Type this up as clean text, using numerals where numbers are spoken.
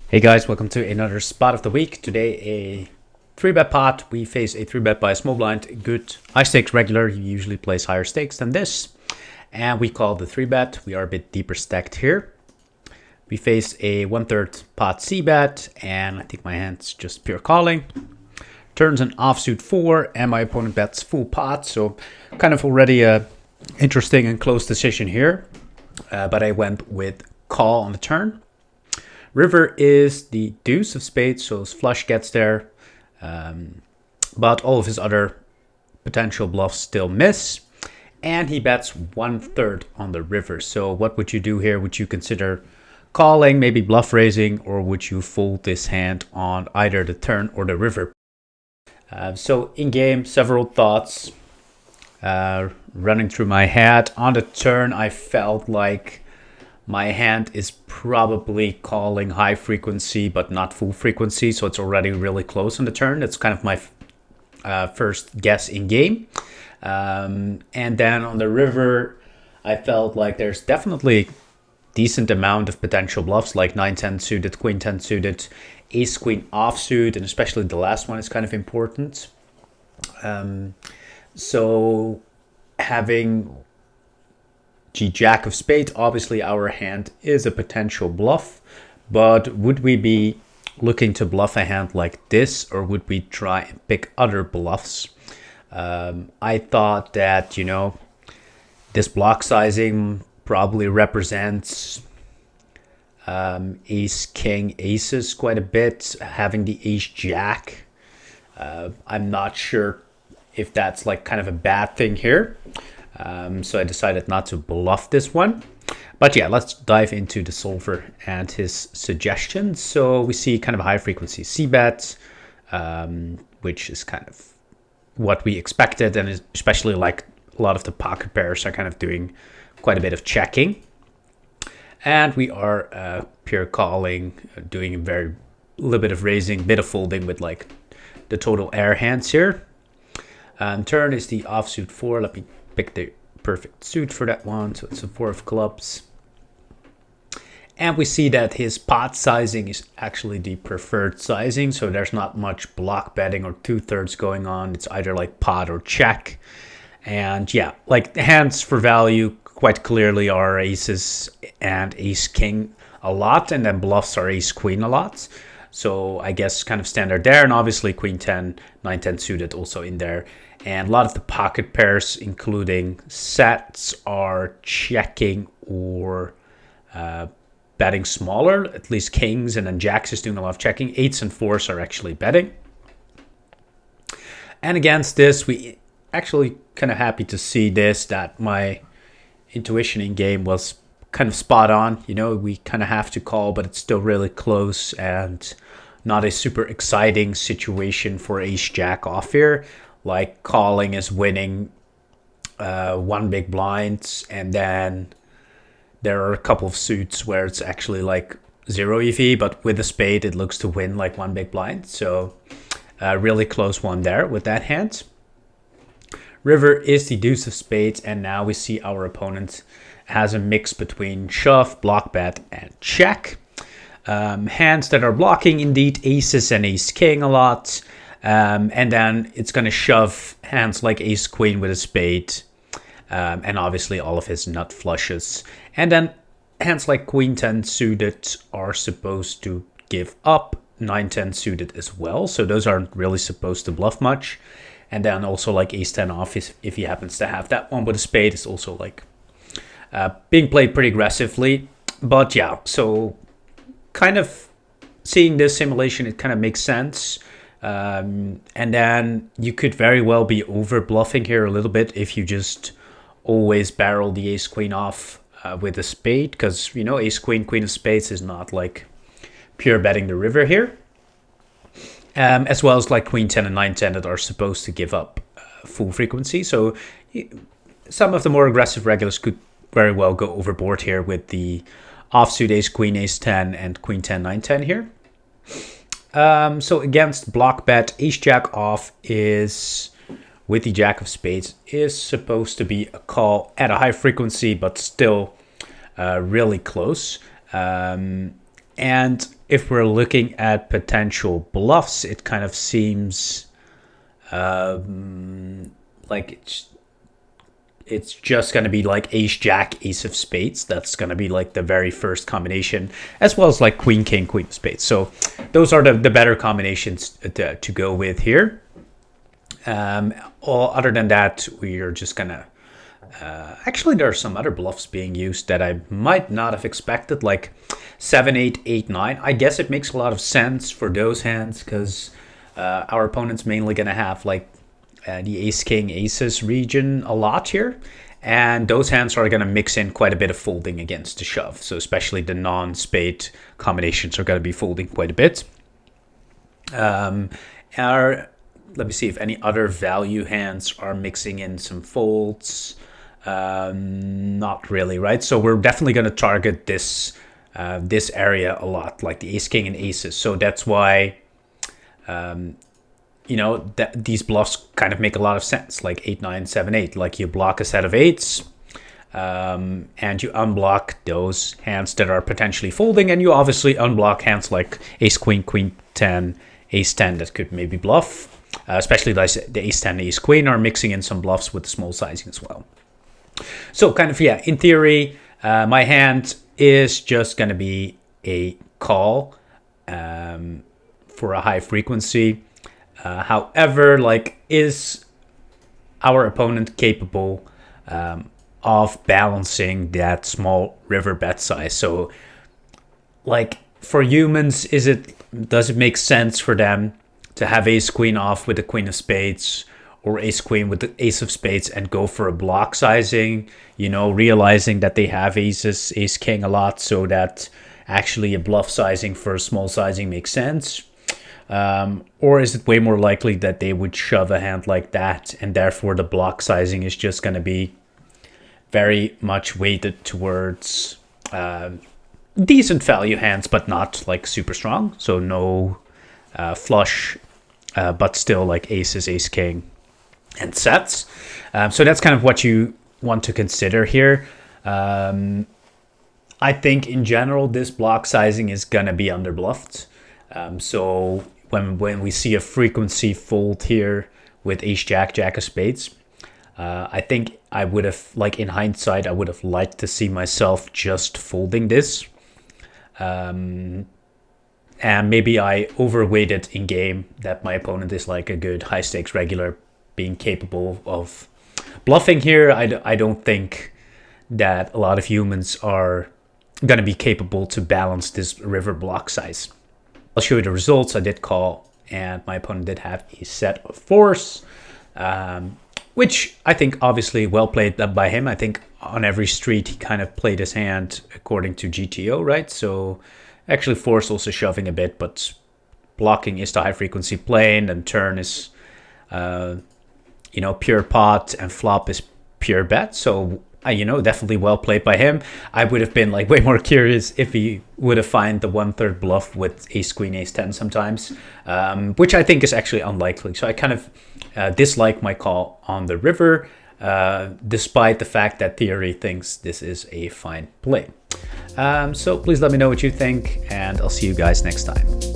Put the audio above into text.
Hey guys, welcome to another spot of the week. Today a 3-bet pot. We face a 3-bet by a small blind. Good high stakes regular. He usually plays higher stakes than this. And we call the 3-bet. We are a bit deeper stacked here. We face a 1/3 pot C-bet. And I think my hand's just pure calling. Turns an offsuit 4 and my opponent bets full pot. So kind of already a interesting and close decision here. But I went with call on the turn. River is the deuce of spades, so his flush gets there. But all of his other potential bluffs still miss. And he bets 1/3 on the river. So what would you do here? Would you consider calling, maybe bluff raising, or would you fold this hand on either the turn or the river? So in game, several thoughts running through my head. On the turn, I felt like my hand is probably calling high frequency, but not full frequency. So it's already really close on the turn. That's kind of my first guess in game. And then on the river, I felt like there's definitely decent amount of potential bluffs, like 9-10 suited, Queen-10 suited, Ace-Queen offsuit, and especially the last one is kind of important. So having Jack of spades, obviously our hand is a potential bluff, but would we be looking to bluff a hand like this, or would we try and pick other bluffs? I thought that, this block sizing probably represents ace, king, aces quite a bit, having the ace, jack. I'm not sure if that's like kind of a bad thing here. So I decided not to bluff this one. But yeah, let's dive into the solver and his suggestions. So we see kind of a high frequency C-bet, which is kind of what we expected. And especially like a lot of the pocket pairs are kind of doing quite a bit of checking. And we are pure calling, doing a little bit of raising, bit of folding with like the total air hands here. Turn is the offsuit 4. Let me pick the perfect suit for that one. So it's a 4 of clubs. And we see that his pot sizing is actually the preferred sizing. So there's not much block betting or 2/3 going on. It's either like pot or check. And yeah, like the hands for value quite clearly are aces and ace king a lot. And then bluffs are ace queen a lot. So I guess kind of standard there. And obviously Queen-10, 9-10 suited also in there. And a lot of the pocket pairs, including sets, are checking or betting smaller. At least kings, and then jacks is doing a lot of checking. 8s and 4s are actually betting. And against this, we actually kind of happy to see this, that my intuition in game was kind of spot on. We kind of have to call, but it's still really close and not a super exciting situation for ace jack off here. Like calling is winning one big blind, and then there are a couple of suits where it's actually like 0 EV, but with a spade it looks to win like one big blind. So really close one there with that hand. River is the deuce of spades, and now we see our opponent has a mix between shove, block bet, and check. Hands that are blocking, indeed, aces and ace king a lot. And then it's going to shove hands like ace queen with a spade. And obviously all of his nut flushes. And then hands like Queen-10 suited are supposed to give up. 9-10 suited as well. So those aren't really supposed to bluff much. And then also like ace-10 off, if he happens to have that one with a spade, is also like being played pretty aggressively. But yeah, so kind of seeing this simulation, it kind of makes sense. And then you could very well be over bluffing here a little bit if you just always barrel the ace queen off with a spade, because ace queen, queen of spades is not like pure betting the river here. As well as like Queen-10 and 9-10 that are supposed to give up full frequency. So some of the more aggressive regulars could very well go overboard here with the offsuit ace queen, ace-10, and Queen-10, 9-10 here. So against block bet, ace jack off is, with the jack of spades, is supposed to be a call at a high frequency, but still really close. And if we're looking at potential bluffs, it kind of seems like it's just going to be like ace jack, ace of spades. That's going to be like the very first combination, as well as like queen king, queen of spades. So those are the better combinations to go with here. Other than that, we are just going to actually, there are some other bluffs being used that I might not have expected, like 7, 8, 8, 9. I guess it makes a lot of sense for those hands because our opponent's mainly going to have like the ace, king, aces region a lot here. And those hands are going to mix in quite a bit of folding against the shove. So especially the non-spade combinations are going to be folding quite a bit. Let me see if any other value hands are mixing in some folds. Not really, right? So we're definitely going to target this area a lot, like the ace, king, and aces. So that's why, these bluffs kind of make a lot of sense, like 8, 9, 7, 8. Like you block a set of eights, and you unblock those hands that are potentially folding, and you obviously unblock hands like ace, queen, queen 10, ace 10 that could maybe bluff. Especially the ace 10, ace queen are mixing in some bluffs with the small sizing as well. So kind of, yeah, in theory, my hand is just going to be a call for a high frequency. However, like, is our opponent capable of balancing that small river bet size? So, like, for humans, does it make sense for them to have ace queen off with the queen of spades, or ace queen with the ace of spades, and go for a block sizing, realizing that they have aces, ace king a lot, so that actually a bluff sizing for a small sizing makes sense? Or is it way more likely that they would shove a hand like that, and therefore the block sizing is just going to be very much weighted towards decent value hands, but not like super strong? So no flush, but still like aces, ace king, and sets. So that's kind of what you want to consider here. I think in general this block sizing is gonna be underbluffed. So when we see a frequency fold here with ace jack, jack of spades, I think I would have, like in hindsight, I would have liked to see myself just folding this. And maybe I overweighted in game that my opponent is like a good high stakes regular being capable of bluffing here. I don't think that a lot of humans are going to be capable to balance this river block size. I'll show you the results. I did call, and my opponent did have a set of fours, which I think obviously well played by him. I think on every street he kind of played his hand according to GTO, right? So actually fours also shoving a bit, but blocking is the high frequency plane, and turn is pure pot, and flop is pure bet. So definitely well played by him. I would have been like way more curious if he would have found the 1/3 bluff with ace queen, ace 10 sometimes, which I think is actually unlikely. So I kind of dislike my call on the river, despite the fact that theory thinks this is a fine play. So please let me know what you think, and I'll see you guys next time.